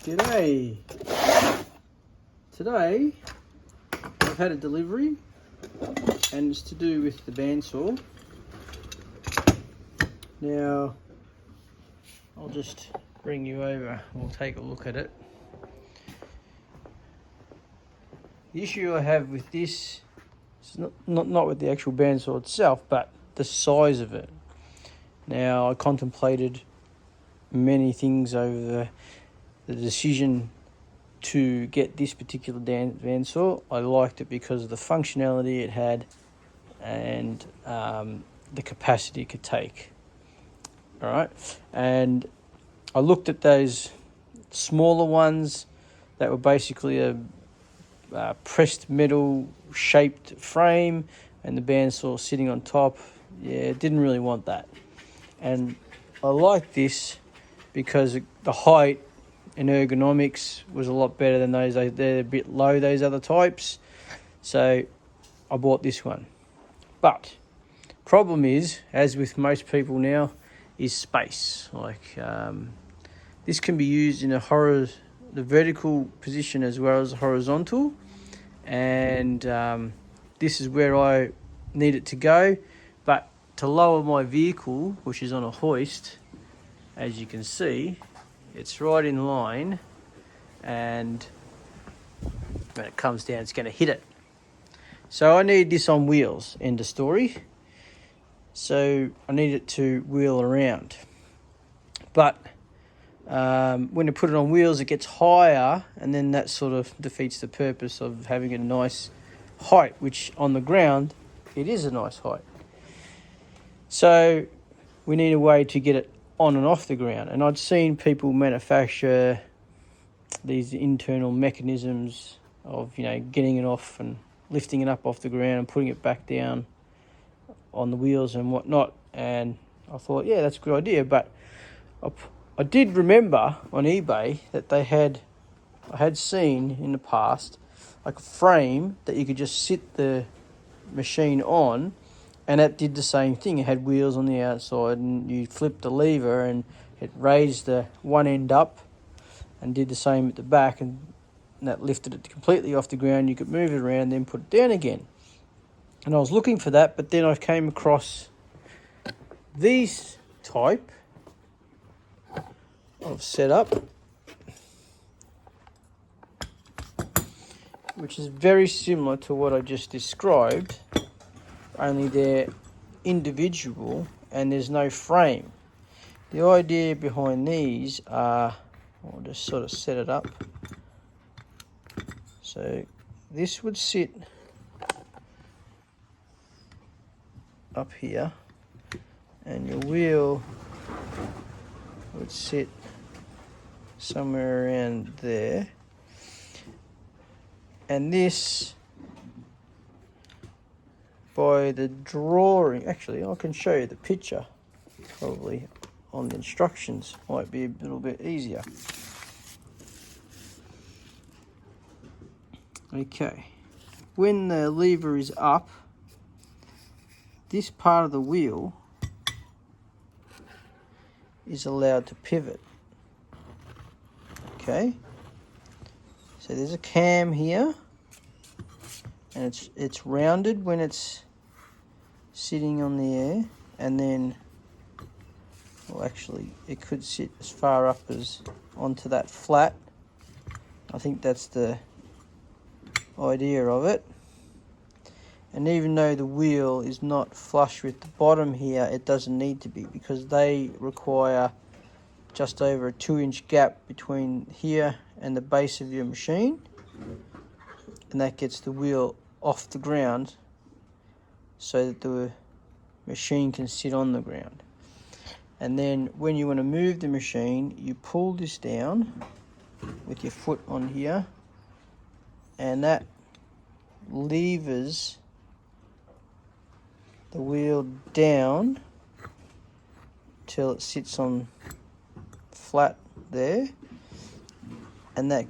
G'day. Today I've had a delivery and it's to do with the bandsaw. Now I'll just bring you over, we'll take a look at it. The issue I have with this is not with the actual bandsaw itself, but the size of it. Now I contemplated many things over the decision to get this particular bandsaw. I liked it because of the functionality it had and the capacity it could take. All right, and I looked at those smaller ones that were basically a pressed metal shaped frame and the bandsaw sitting on top. Yeah, didn't really want that. And I like this because the height and ergonomics was a lot better than those. They're a bit low, those other types. So I bought this one. But problem is, as with most people now, is space. Like this can be used in the vertical position as well as the horizontal. And this is where I need it to go. But to lower my vehicle, which is on a hoist, as you can see, it's right in line, and when it comes down, it's going to hit it. So I need this on wheels, end of story. So I need it to wheel around. But when you put it on wheels, it gets higher, and then that sort of defeats the purpose of having a nice height, which on the ground, it is a nice height. So we need a way to get it on and off the ground. And I'd seen people manufacture these internal mechanisms of, getting it off and lifting it up off the ground and putting it back down on the wheels and whatnot. And I thought, yeah, that's a good idea. But I did remember on eBay that I had seen in the past like a frame that you could just sit the machine on, and that did the same thing. It had wheels on the outside, and you flipped the lever and it raised the one end up and did the same at the back, and that lifted it completely off the ground. You could move it around, then put it down again. And I was looking for that, but then I came across these type of setup, which is very similar to what I just described, only they're individual and there's no frame. The idea behind these are, I'll just sort of set it up. So this would sit up here and your wheel would sit somewhere around there. And this, by the drawing, actually I can show you the picture, probably on the instructions, might be a little bit easier. Okay, when the lever is up, this part of the wheel is allowed to pivot. Okay, so there's a cam here, and it's rounded when it's sitting on the air, and then, well, actually it could sit as far up as onto that flat. I think that's the idea of it. And even though the wheel is not flush with the bottom here, it doesn't need to be, because they require just over a 2-inch gap between here and the base of your machine, and that gets the wheel off the ground so that the machine can sit on the ground. And then when you want to move the machine, you pull this down with your foot on here, and that levers the wheel down till it sits on flat there, and that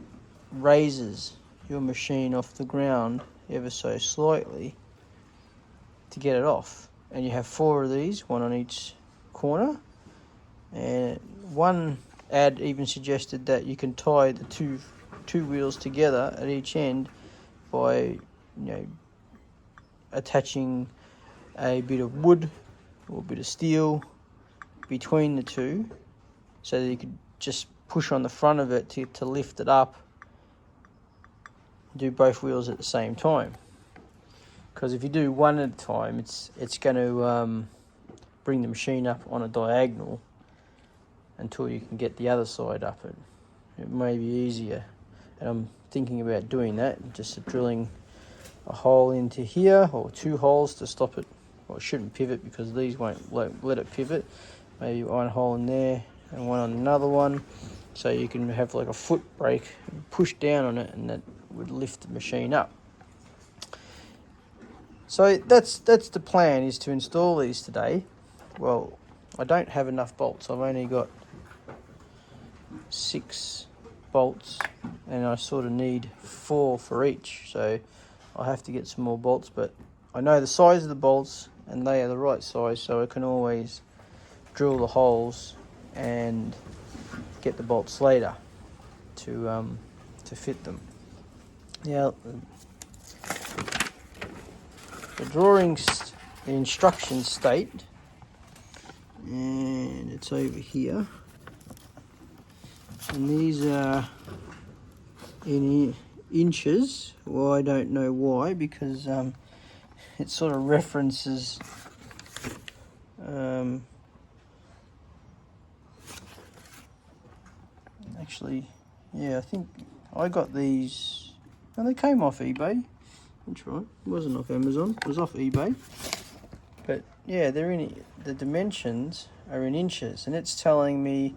raises your machine off the ground ever so slightly to get it off. And you have 4 of these, one on each corner, and one Ad even suggested that you can tie the two wheels together at each end by, attaching a bit of wood or a bit of steel between the two, so that you could just push on the front of it to lift it up, do both wheels at the same time. Because if you do one at a time, it's going to bring the machine up on a diagonal until you can get the other side up. It may be easier, and I'm thinking about doing that, just drilling a hole into here, or two holes to stop it. Well, it shouldn't pivot because these won't let it pivot. Maybe one hole in there and one on another one, so you can have like a foot brake, push down on it, and that would lift the machine up. So that's the plan, is to install these today. Well, I don't have enough bolts. I've only got 6 bolts, and I sort of need 4 for each, so I'll have to get some more bolts, but I know the size of the bolts and they are the right size, so I can always drill the holes and get the bolts later to fit them. Now, the drawings, the instructions state, and it's over here, and these are in inches. Well, I don't know why, because it sort of references actually, yeah, I think I got these, and they came off eBay. That's right, it wasn't off Amazon, it was off eBay. But yeah, the dimensions are in inches, and it's telling me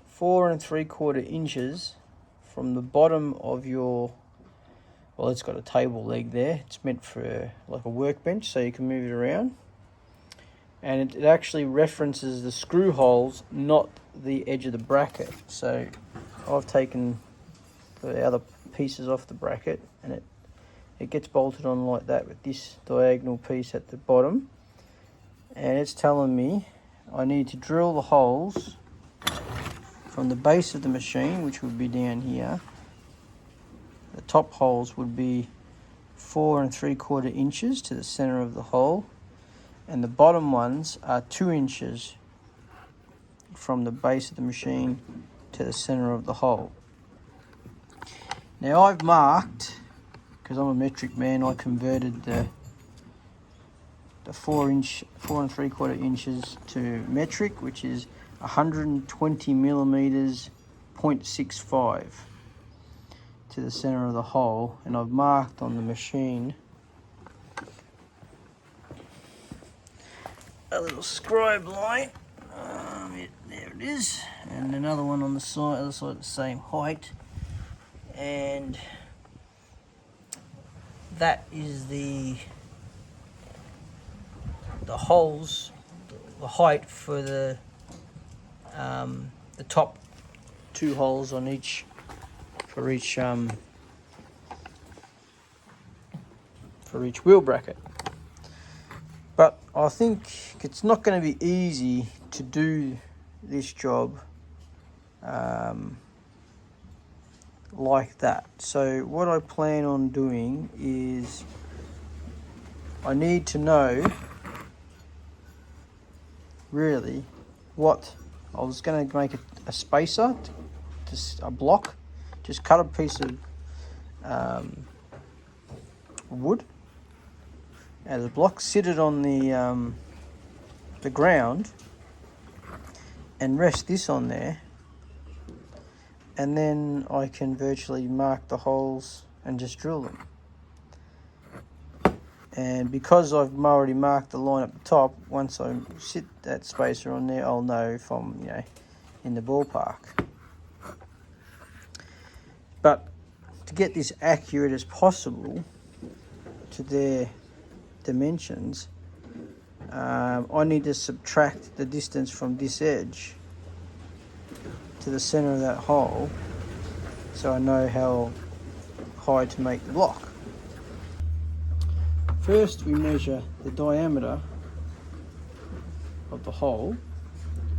4 3/4 inches from the bottom of your, well, it's got a table leg there. It's meant for like a workbench, so you can move it around. And it actually references the screw holes, not the edge of the bracket. So I've taken the other pieces off the bracket, and it gets bolted on like that with this diagonal piece at the bottom. And it's telling me I need to drill the holes from the base of the machine, which would be down here. The top holes would be 4 3/4 inches to the center of the hole, and the bottom ones are 2 inches from the base of the machine to the center of the hole. Now I've marked, because I'm a metric man, I converted the 4 3/4 inches to metric, which is 120 millimeters, 0.65 to the center of the hole, and I've marked on the machine a little scribe line. There it is, and another one on the side, other side, the same height, and that is the holes, the height for the top 2 holes on each, for each wheel bracket. But I think it's not going to be easy to do this job like that. So what I plan on doing is, I need to know really what I was going to make a spacer, just a block, just cut a piece of wood as a block, sit it on the ground, and rest this on there, and then I can virtually mark the holes and just drill them. And because I've already marked the line at the top, once I sit that spacer on there, I'll know if I'm, in the ballpark. But to get this accurate as possible to their dimensions, I need to subtract the distance from this edge to the center of that hole, so I know how high to make the block. First, we measure the diameter of the hole,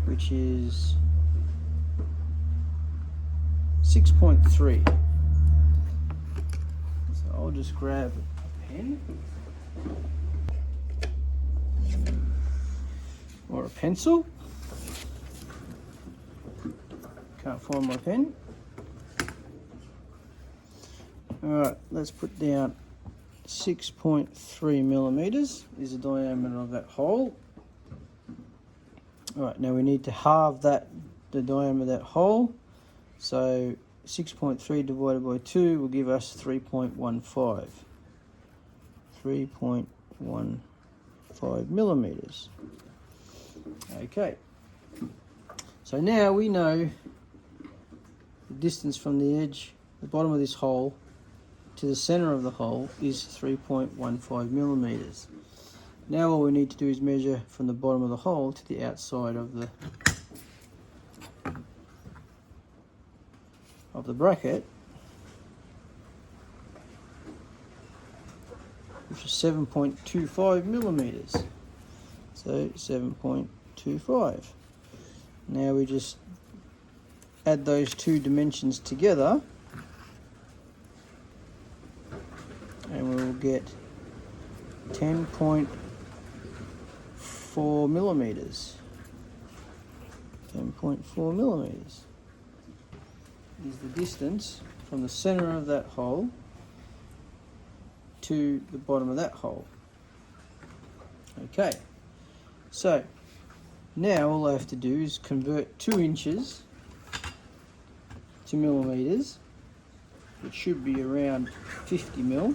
which is 6.3. So I'll just grab a pen or a pencil. Can't find my pen. Alright, let's put down 6.3 millimeters is the diameter of that hole. Alright, now we need to halve the diameter of that hole. So 6.3 divided by 2 will give us 3.15. 3.15 millimeters. Okay. So now we know the distance from the edge, the bottom of this hole, to the center of the hole is 3.15 millimeters. Now all we need to do is measure from the bottom of the hole to the outside of the bracket, which is 7.25 millimeters. So 7.25. Now we just add those two dimensions together and we'll get 10.4 millimeters. 10.4 millimeters is the distance from the center of that hole to the bottom of that hole. Okay, so now all I have to do is convert 2 inches to millimeters, which should be around 50 mil,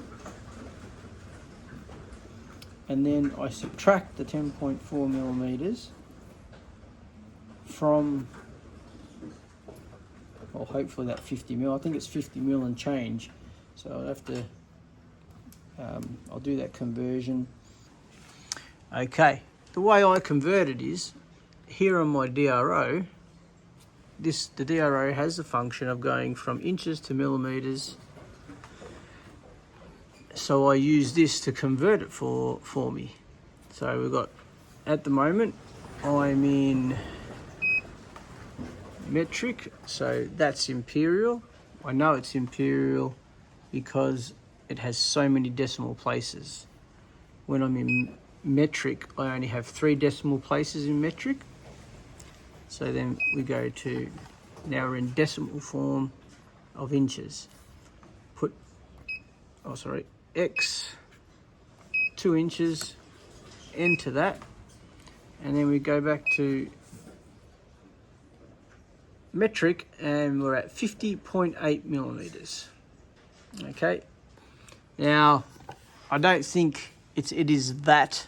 and then I subtract the 10.4 millimeters from, well, hopefully that 50 mil. I think it's 50 mil and change, so I'll have to I'll do that conversion. Okay, the way I convert it is, here on my DRO, the DRO has the function of going from inches to millimeters, so I use this to convert it for me. So we've got, at the moment, I'm in metric, so that's imperial. I know it's imperial because it has so many decimal places. When I'm in metric, I only have 3 decimal places in metric. So then we go to, now we're in decimal form of inches. Put, X 2 inches, enter that, and then we go back to metric and we're at 50.8 millimeters. Okay, now I don't think it is that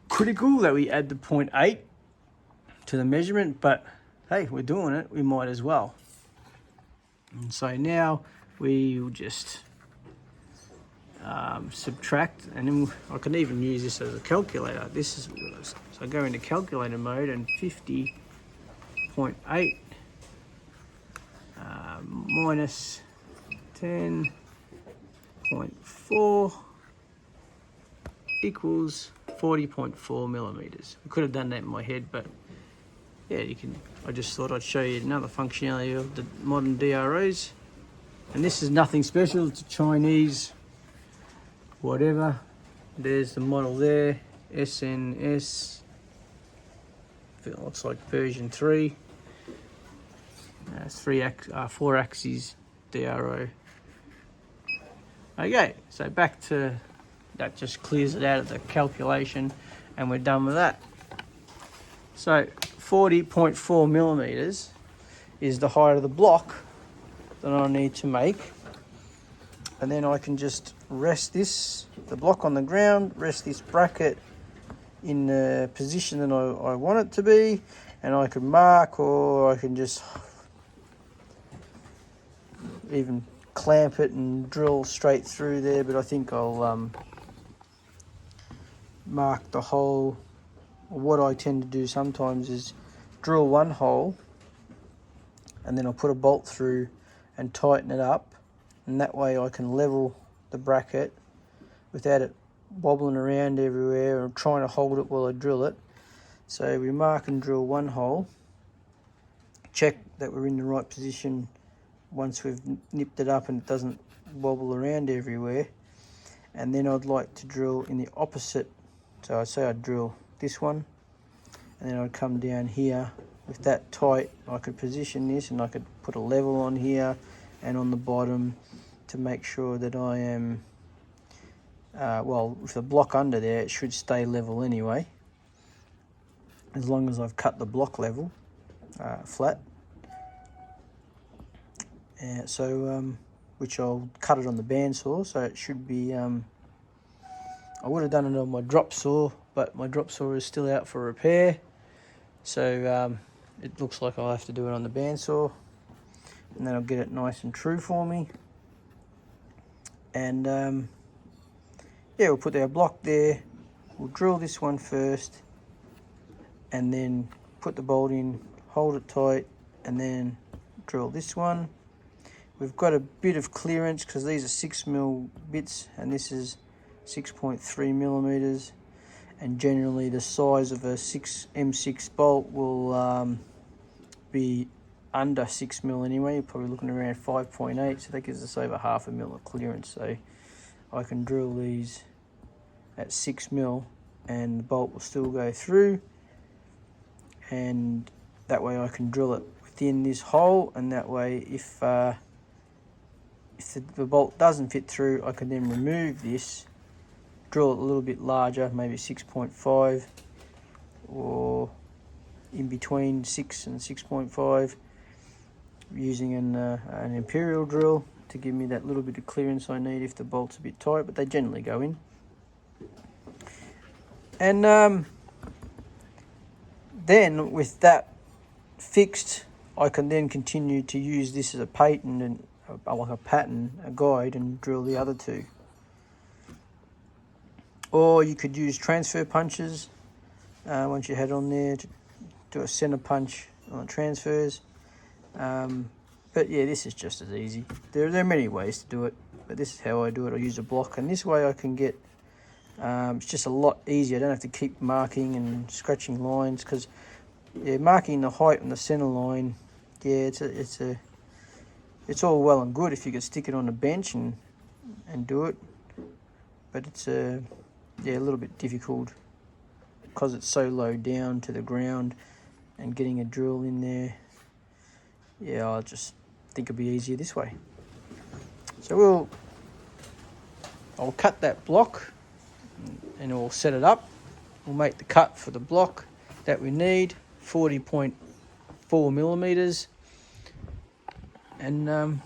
critical that we add the 0.8 to the measurement, but hey, we're doing it, we might as well. And so now we will just subtract, and then I can even use this as a calculator. This is, so I go into calculator mode, and 50.8 minus 10.4 equals 40.4 millimeters. I could have done that in my head, but yeah, you can. I just thought I'd show you another functionality of the modern DROs. And this is nothing special, it's a Chinese whatever. There's the model there, SNS. It looks like version 3. It's 4 axes DRO. Okay, so back to that, just clears it out of the calculation, and we're done with that. So 40.4 millimeters is the height of the block that I need to make, and then I can just rest the block on the ground, rest this bracket in the position that I want it to be, and I can mark, or I can just even clamp it and drill straight through there, but I think I'll mark the hole. What I tend to do sometimes is drill one hole and then I'll put a bolt through and tighten it up, and that way I can level the bracket without it wobbling around everywhere or trying to hold it while I drill it. So we mark and drill one hole, check that we're in the right position once we've nipped it up and it doesn't wobble around everywhere. And then I'd like to drill in the opposite. So I'd say I'd drill this one, and then I'd come down here. With that tight, I could position this, and I could put a level on here and on the bottom to make sure that I am, well, with the block under there, it should stay level anyway, as long as I've cut the block level flat. Which I'll cut it on the bandsaw, so it should be, I would have done it on my drop saw, but my drop saw is still out for repair, so it looks like I'll have to do it on the bandsaw, and then I'll get it nice and true for me. And yeah, we'll put our block there, we'll drill this one first, and then put the bolt in, hold it tight, and then drill this one. We've got a bit of clearance because these are 6mm bits and this is 6.3mm, and generally the size of a M6 bolt will be under 6mm anyway. You're probably looking around 5.8, so that gives us over 0.5 mil of clearance. So I can drill these at 6mm and the bolt will still go through, and that way I can drill it within this hole, and that way if the bolt doesn't fit through, I can then remove this, drill it a little bit larger, maybe 6.5 or in between 6 and 6.5, using an imperial drill to give me that little bit of clearance I need if the bolt's a bit tight, but they generally go in. And then with that fixed, I can then continue to use this as a pattern and like a pattern, a guide, and drill the other two. Or you could use transfer punches once you head on there to do a center punch on the transfers. But yeah, this is just as easy. There are many ways to do it, but this is how I do it. I use a block, and this way I can get, it's just a lot easier. I don't have to keep marking and scratching lines, because yeah, marking the height on the center line, yeah, it's all well and good if you could stick it on a bench and do it, but it's yeah, a little bit difficult because it's so low down to the ground, and getting a drill in there, yeah, I just think it'd be easier this way. So I'll cut that block and we'll set it up. We'll make the cut for the block that we need, 40.4mm, and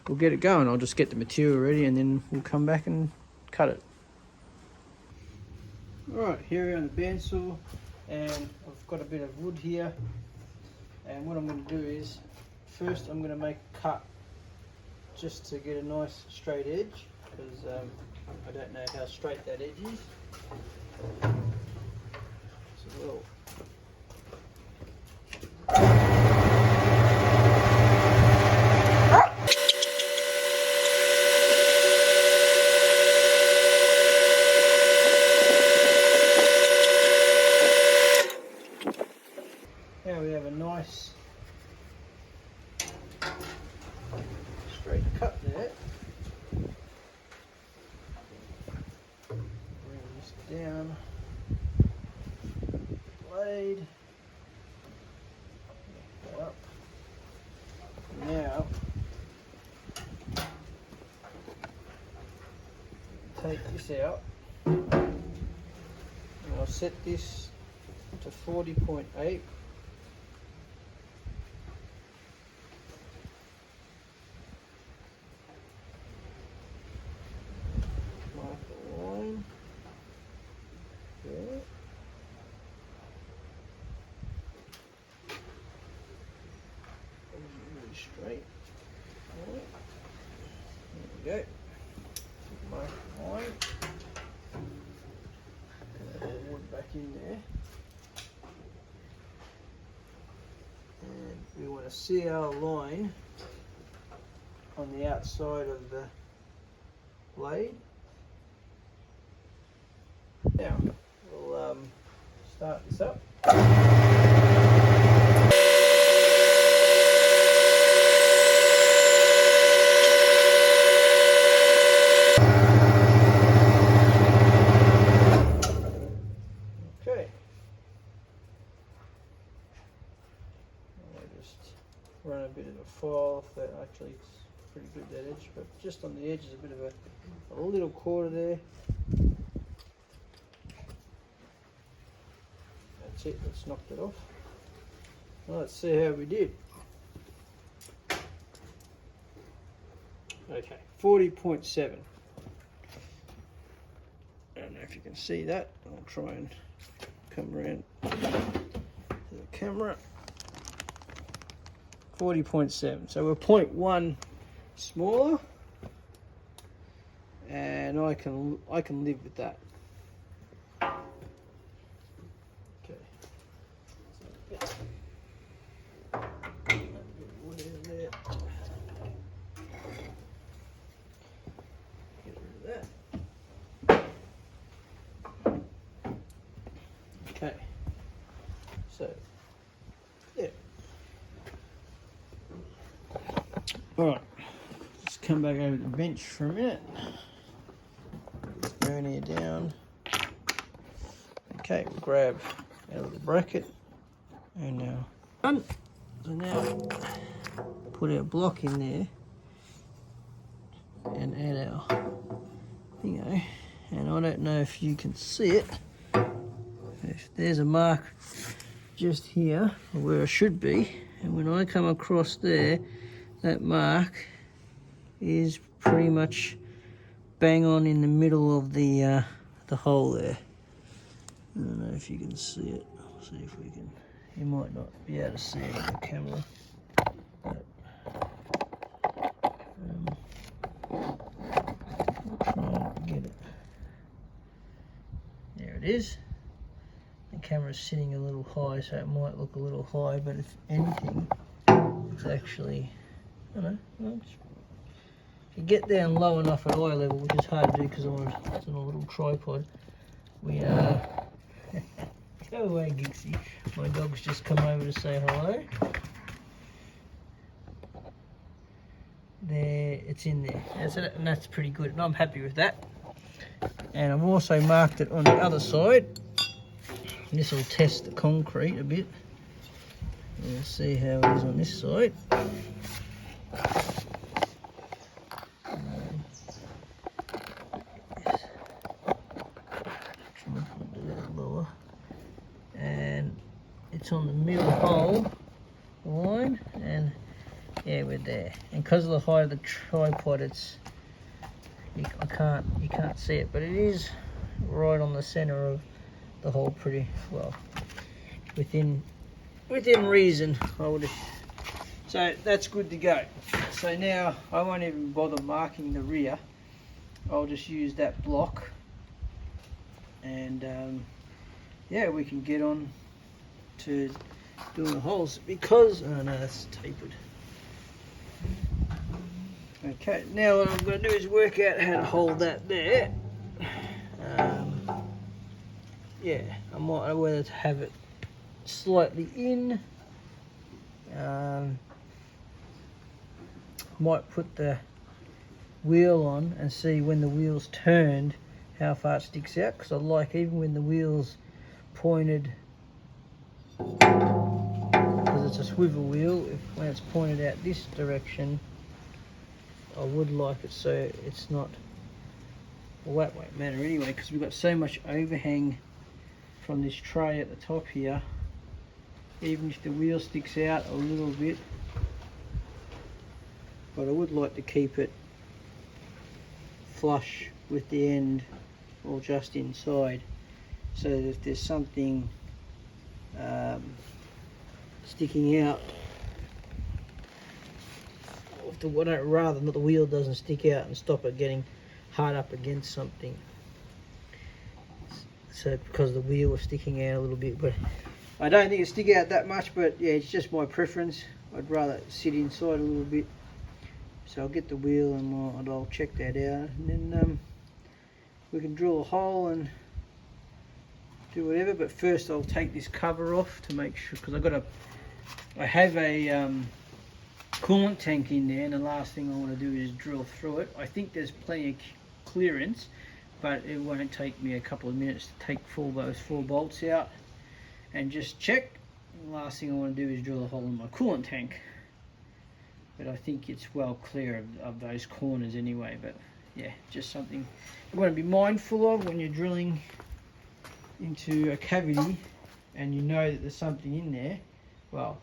we'll get it going. I'll just get the material ready and then we'll come back and cut it. Alright, here we are on the bandsaw, and I've got a bit of wood here, and what I'm going to do is, first I'm going to make a cut just to get a nice straight edge, because I don't know how straight that edge is. So now we have a nice straight cut there. Bring this down, blade, that up. Now take this out, and I'll set this to 40.8. Mark the line there. Really straight. There we go. Mark the line. And wood back in there. And we want to see our line on the outside of the blade. Now we'll start this up. just run a bit of a file off that. Actually, it's pretty good, that edge, but just on the edge is a bit of a little quarter there. That's it, let's knock it off. Well, let's see how we did. Okay, 40.7. I don't know if you can see that. I'll try and come around to the camera. 40.7. So we're 0.1 smaller, and I can live with that. Okay. Wood in there. Get rid of that. Okay, so yeah. All right, let's come back over the bench for a minute. Burn here down. Okay, we'll grab our little bracket and now done. So now put our block in there and add our thingo. And I don't know if you can see it. If there's a mark just here where it should be, and when I come across there, that mark is pretty much bang on in the middle of the hole there. I don't know if you can see it. I'll see if we can. You might not be able to see it on the camera. But, try and get it. There it is. The camera's sitting a little high, so it might look a little high, but if anything, it's actually, I don't know, if you get down low enough at eye level, which is hard to do because it's on a little tripod, we are, go away Gixie, my dog's just come over to say hello. There, it's in there, and that's pretty good, and I'm happy with that. And I've also marked it on the other side. This will test the concrete a bit. We'll see how it is on this side. And it's on the middle hole line, and yeah, we're there. And because of the height of the tripod, you can't see it, but it is right on the center of the hole, pretty well within reason, I would. So that's good to go. So now I won't even bother marking the rear. I'll just use that block, and yeah, we can get on to doing the holes, because oh no, that's tapered. Okay, now what I'm going to do is work out how to hold that there. Yeah, I might know whether to have it slightly in. Might put the wheel on and see when the wheel's turned how far it sticks out, because I like, even when the wheel's pointed, because it's a swivel wheel, when it's pointed out this direction, I would like it so it's not, well, that won't matter anyway, because we've got so much overhang from this tray at the top here. Even if the wheel sticks out a little bit, but I would like to keep it flush with the end, or just inside, so that if there's something sticking out, rather than the wheel doesn't stick out and stop it getting hard up against something. So because the wheel was sticking out a little bit, but I don't think it stick out that much, but yeah, it's just my preference. I'd rather sit inside a little bit. So I'll get the wheel and I'll check that out, and then we can drill a hole and do whatever. But first I'll take this cover off to make sure, because I have a coolant tank in there, and the last thing I want to do is drill through it. I think there's plenty of clearance, but it won't take me a couple of minutes to take those four bolts out and just check. the last thing I want to do is drill a hole in my coolant tank. But I think it's well clear of those corners anyway. But yeah, just something you want to be mindful of when you're drilling into a cavity and you know that there's something in there. Well,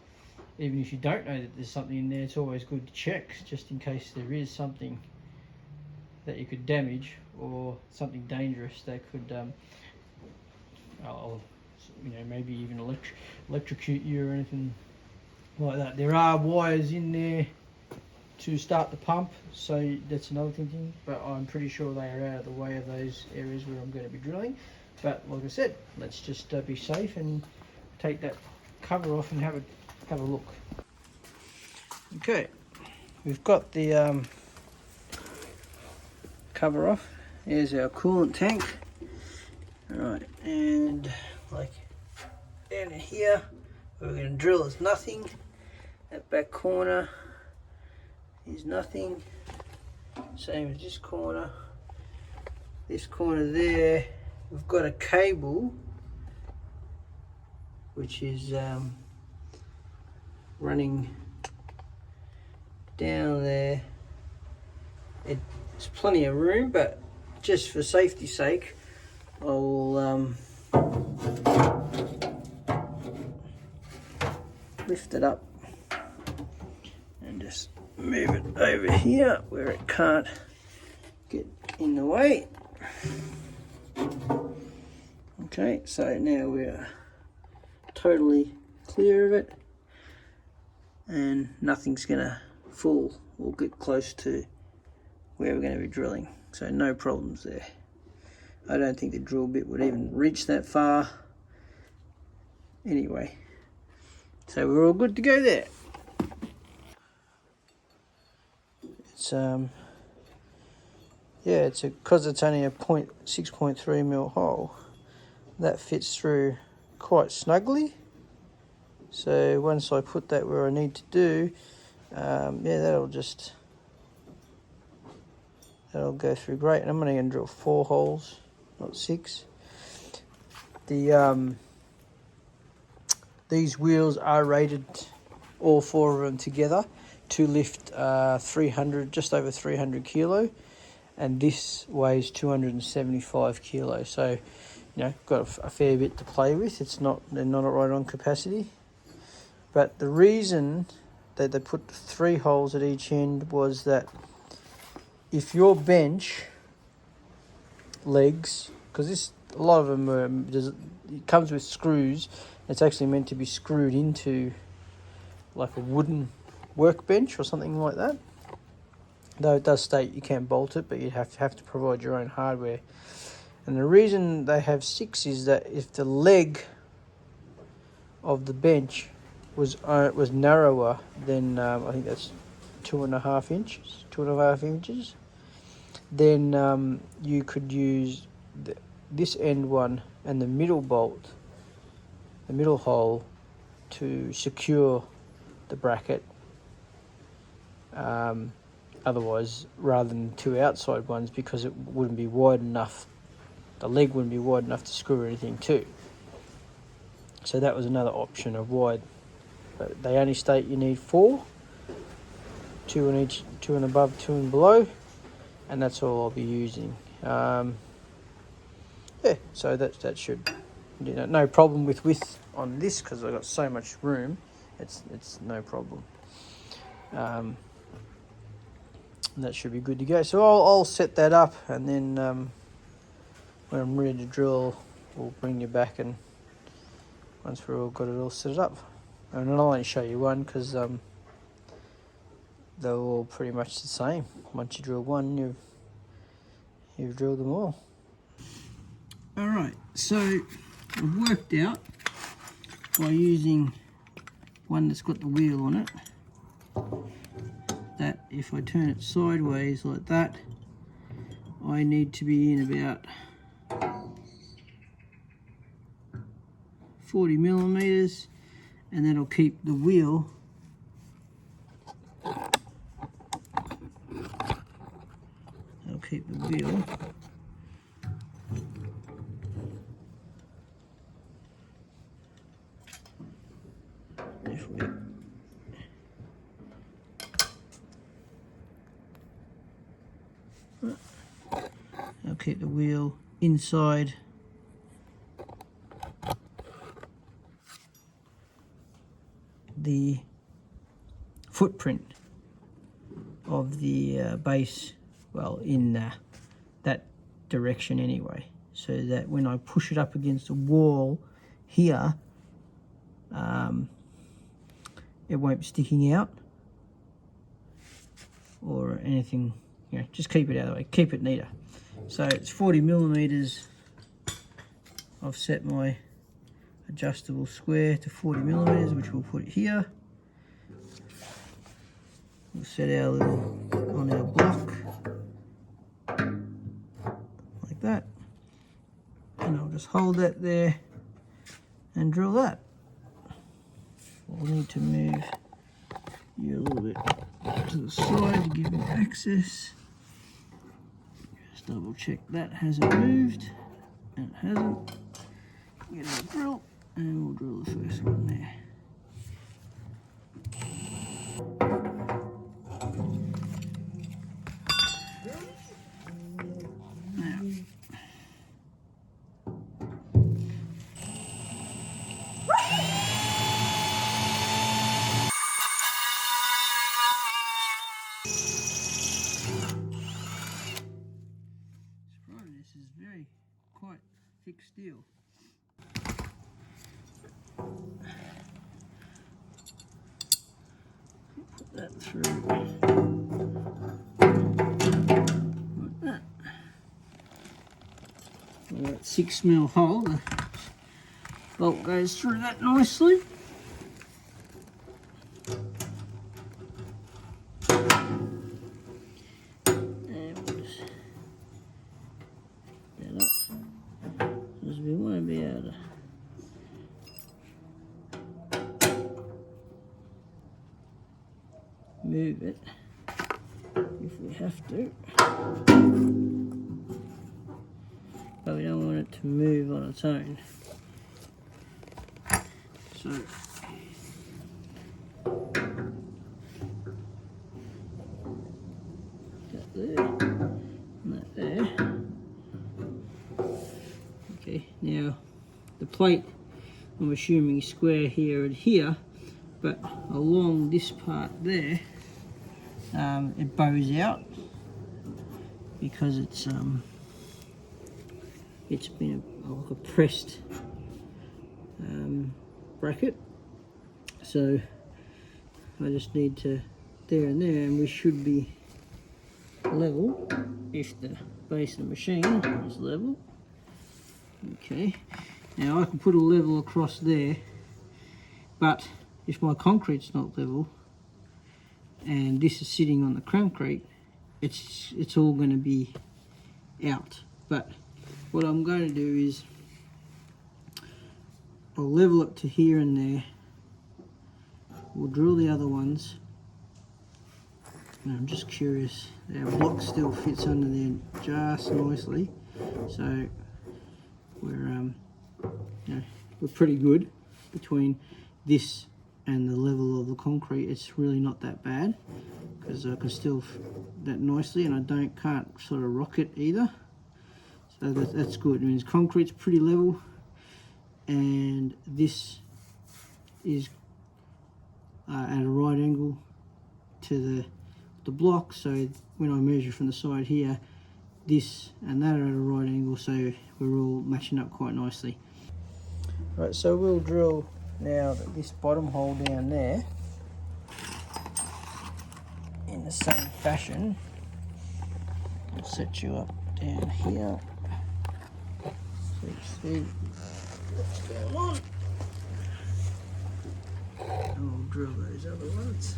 even if you don't know that there's something in there, it's always good to check just in case there is something that you could damage or something dangerous that could maybe even electrocute you or anything like that. There are wires in there to start the pump, so that's another thing, but I'm pretty sure they are out of the way of those areas where I'm going to be drilling. But like I said, let's just be safe and take that cover off and have a look. Okay, we've got the cover off. Here's our coolant tank. Alright, and like down in here where we're going to drill is nothing. That back corner is nothing. Same as this corner. This corner there, we've got a cable which is running down there. There's plenty of room, but just for safety's sake, I'll lift it up and just move it over here where it can't get in the way. Okay, so now we're totally clear of it and nothing's gonna fall or get close to where we're going to be drilling, so no problems there. I don't think the drill bit would even reach that far anyway, so we're all good to go there. It's because it's only a 6.3 mil hole, that fits through quite snugly. So once I put that where I need to do, that'll go through great. And I'm only going to drill 4 holes, not 6. These wheels are rated, all 4 of them together, to lift 300, just over 300 kilo, and this weighs 275 kilos. So, got a fair bit to play with. They're not right on capacity. But the reason that they put 3 holes at each end was that if your bench legs, because a lot of them it comes with screws, it's actually meant to be screwed into like a wooden workbench or something like that. Though it does state you can't bolt it, but you have to provide your own hardware. And the reason they have 6 is that if the leg of the bench was narrower than I think that's 2.5 inches, then you could use this end one and the middle bolt, the middle hole, to secure the bracket. Otherwise, rather than 2 outside ones, because it wouldn't be wide enough, the leg wouldn't be wide enough to screw anything to. So that was another option of wide. But they only state you need 4, 2 in each, 2 in above, 2 in below, and that's all I'll be using. So that should, no problem with width on this, because I've got so much room. It's no problem. That should be good to go. So I'll set that up, and then when I'm ready to drill, we'll bring you back, and once we've all got it all set up. And I'll only show you one, because they're all pretty much the same. Once you drill one, you've drilled them all. Alright, so I've worked out by using one that's got the wheel on it, that if I turn it sideways like that, I need to be in about 40 millimeters, and that'll keep the wheel I'll keep the wheel inside the footprint of the base, well, in that direction anyway, so that when I push it up against the wall here, it won't be sticking out or anything. You know, just keep it out of the way, keep it neater. So it's 40 millimeters. I've set my adjustable square to 40 millimeters, which we'll put here. We'll set our little on our block like that, and I'll just hold that there and drill that. We'll need to move you a little bit to the side to give me access. Just double check that hasn't moved, and it hasn't. Get our drill and we'll drill the first one there. This is very quite thick steel. Put that through like that. That 6mm hole, the bolt goes through that nicely. We want to be able to move it if we have to, but we don't want it to move on its own. So that there and that there. Okay, now the plate, I'm assuming square here and here, but along this part there, it bows out because it's been like a pressed bracket. So I just need to there and there, and we should be level if the base of the machine is level. Okay, now I can put a level across there, but if my concrete's not level and this is sitting on the concrete, it's all going to be out. But what I'm going to do is I'll level it to here and there. We'll drill the other ones, and I'm just curious, our block still fits under there just nicely, so we're pretty good between this and the level of the concrete. It's really not that bad because I can still fit that nicely, and I can't sort of rock it either. So that's good. It means concrete's pretty level, and this is at a right angle to the block. So when I measure from the side here, this and that are at a right angle, so we're all matching up quite nicely. Right, so we'll drill now this bottom hole down there in the same fashion. I'll set you up down here so you see what's going on. And we'll drill those other ones.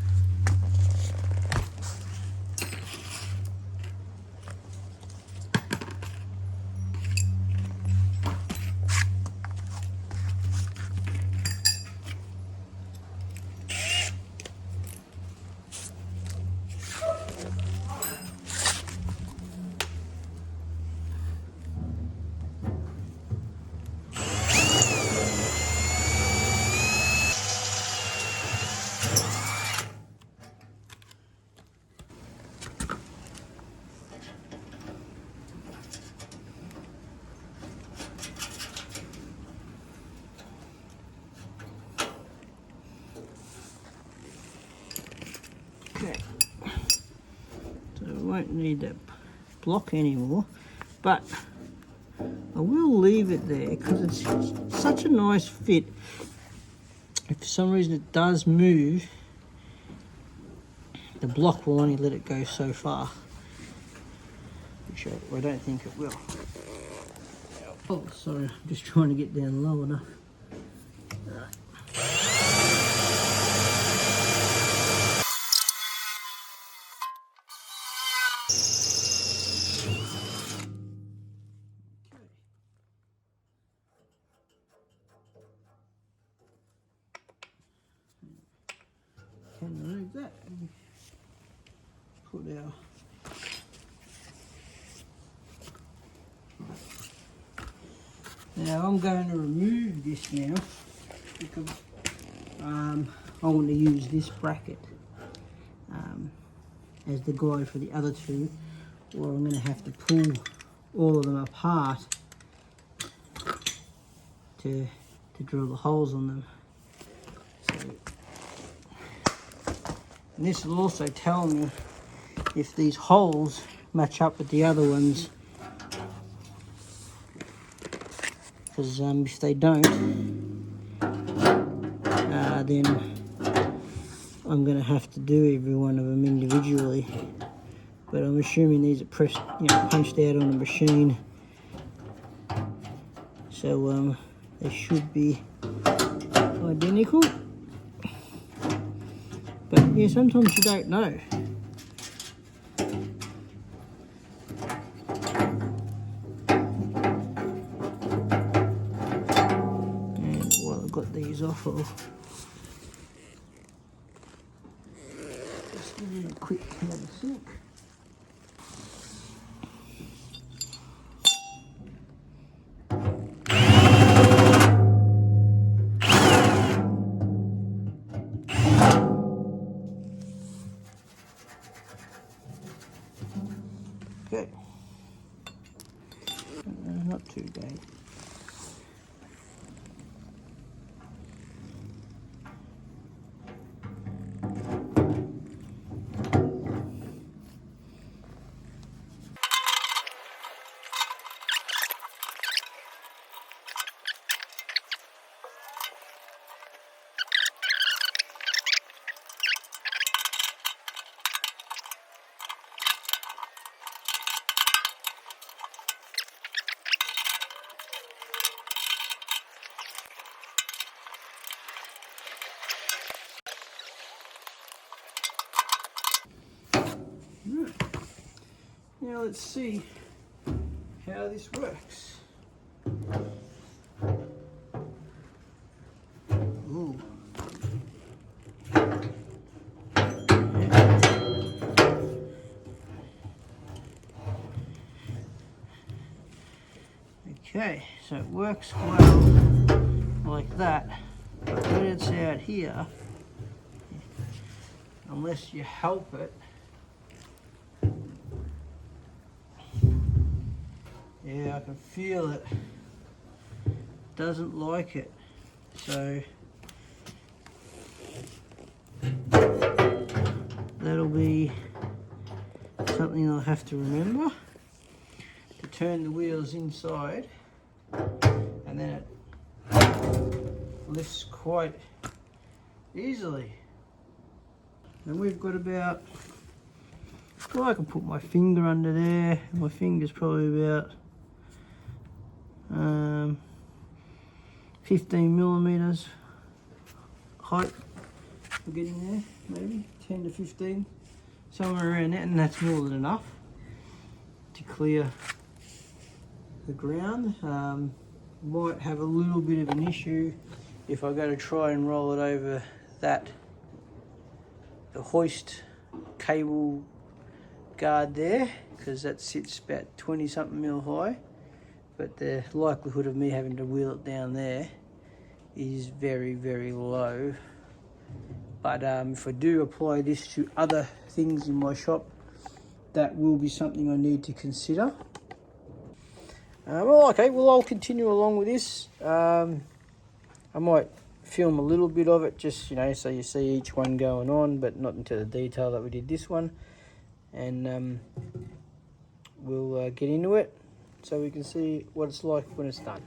won't need that block anymore, but I will leave it there because it's such a nice fit. If for some reason it does move, the block will only let it go so far, which I don't think it will. Oh, sorry, I'm just trying to get down low enough. Can remove that and put our now I'm going to remove this now because I want to use this bracket as the guide for the other two, or I'm going to have to pull all of them apart to drill the holes on them. So, and this will also tell me if these holes match up with the other ones, because if they don't, then I'm going to have to do every one of them individually. But I'm assuming these are pressed, punched out on a machine, so they should be identical. But yeah, sometimes you don't know. And while I've got these off, I'll just give you a quick another sink. Okay, not too bad. Now let's see how this works. Ooh. Okay, so it works well like that, but when it's out here, unless you help it, yeah, I can feel it. Doesn't like it. So that'll be something I'll have to remember, to turn the wheels inside, and then it lifts quite easily. And we've got about, well, I can put my finger under there. My finger's probably about 15 millimeters height. We're getting there, maybe 10 to 15, somewhere around that, and that's more than enough to clear the ground. Might have a little bit of an issue if I go to try and roll it over the hoist cable guard there, because that sits about 20 something mil high, but the likelihood of me having to wheel it down there is very, very low. But if I do apply this to other things in my shop, that will be something I need to consider. Well, okay, well, I'll continue along with this. I might film a little bit of it, just, so you see each one going on, but not into the detail that we did this one. and we'll get into it so we can see what it's like when it's done.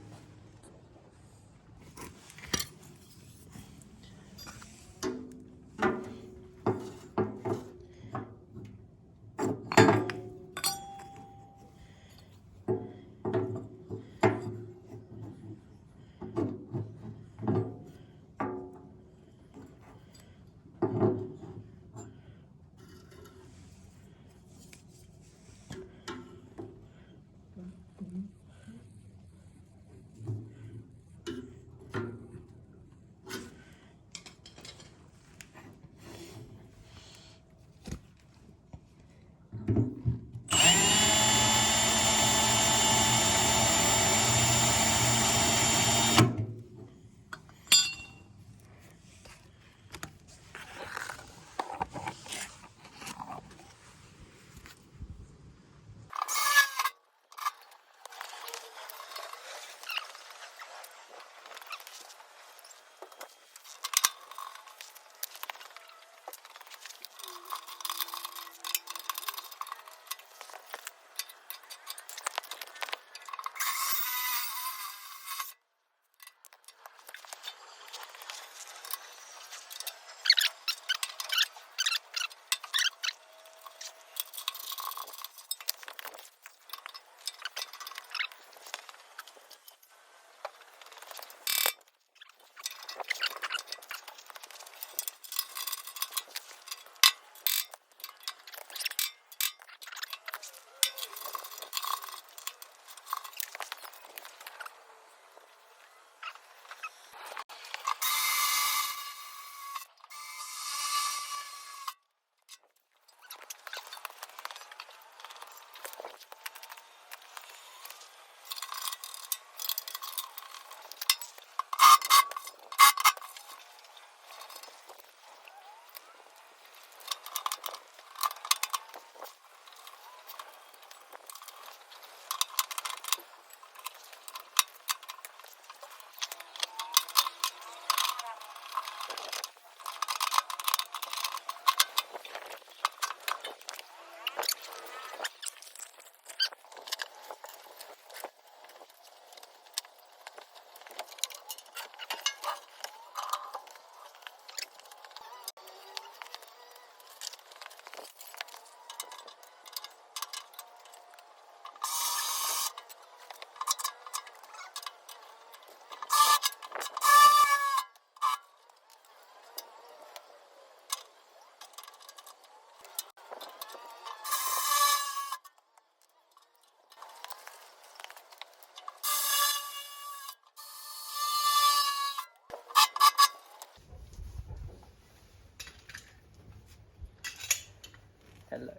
Hello.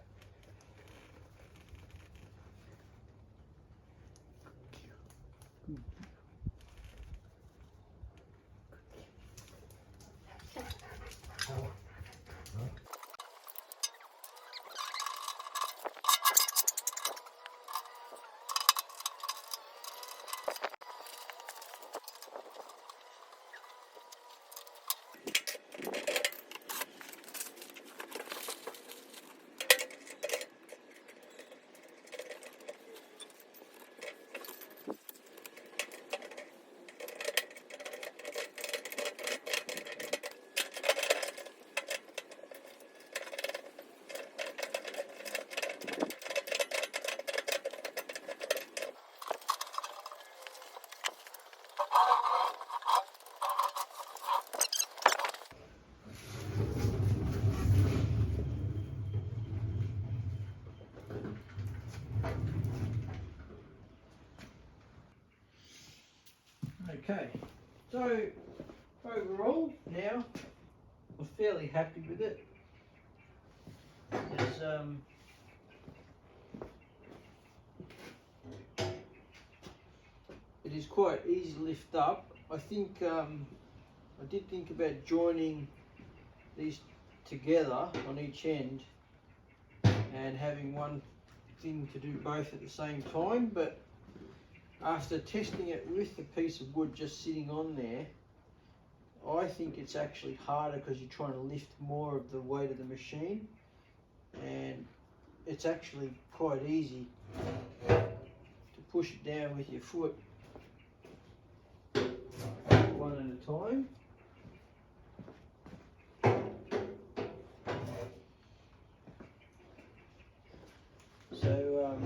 Okay, so overall now I'm fairly happy with it. It's, it is quite easy to lift up. I think I did think about joining these together on each end and having one thing to do both at the same time, but after testing it with the piece of wood just sitting on there, I think it's actually harder because you're trying to lift more of the weight of the machine, and it's actually quite easy to push it down with your foot one at a time. So,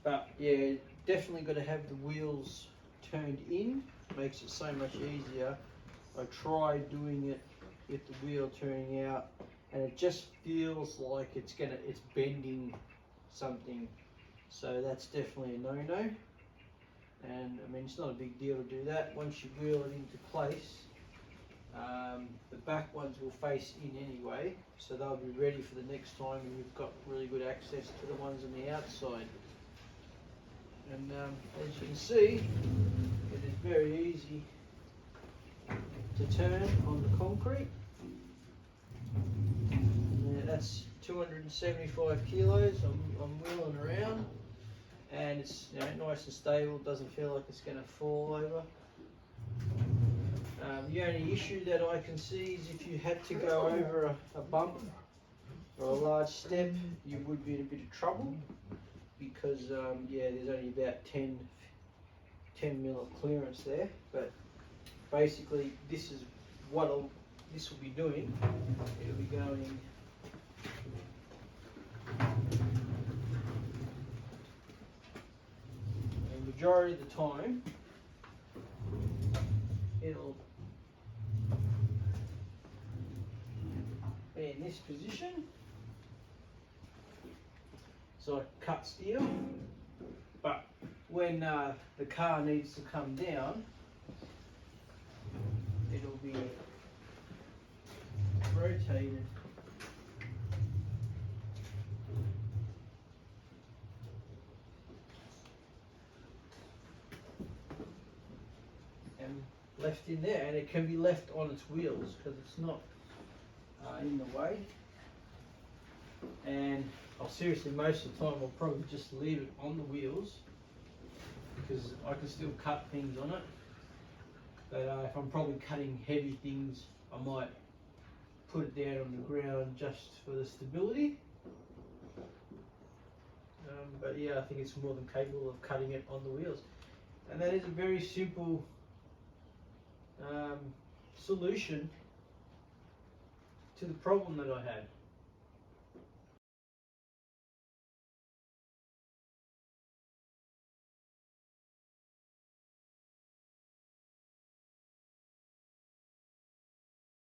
but yeah, definitely got to have the wheels turned in. Makes it so much easier. I tried doing it with the wheel turning out, and it just feels like it's bending something. So that's definitely a no-no. And I mean, it's not a big deal to do that. Once you wheel it into place, the back ones will face in anyway, so they'll be ready for the next time, and you've got really good access to the ones on the outside. And as you can see, it is very easy to turn on the concrete. Yeah, that's 275 kilos. I'm wheeling around, and it's, you know, nice and stable. Doesn't feel like it's going to fall over. The only issue that I can see is if you had to go over a bump or a large step, you would be in a bit of trouble, because yeah, there's only about 10 mil of clearance there. But basically, this is what this will be doing. It'll be going the majority of the time. It'll be in this position, so I cut steel. But when the car needs to come down, it'll be rotated and left in there, and it can be left on its wheels because it's not in the way. And seriously, most of the time I'll probably just leave it on the wheels, because I can still cut things on it. But if I'm probably cutting heavy things, I might put it down on the ground just for the stability. But yeah, I think it's more than capable of cutting it on the wheels. And that is a very simple solution to the problem that I had.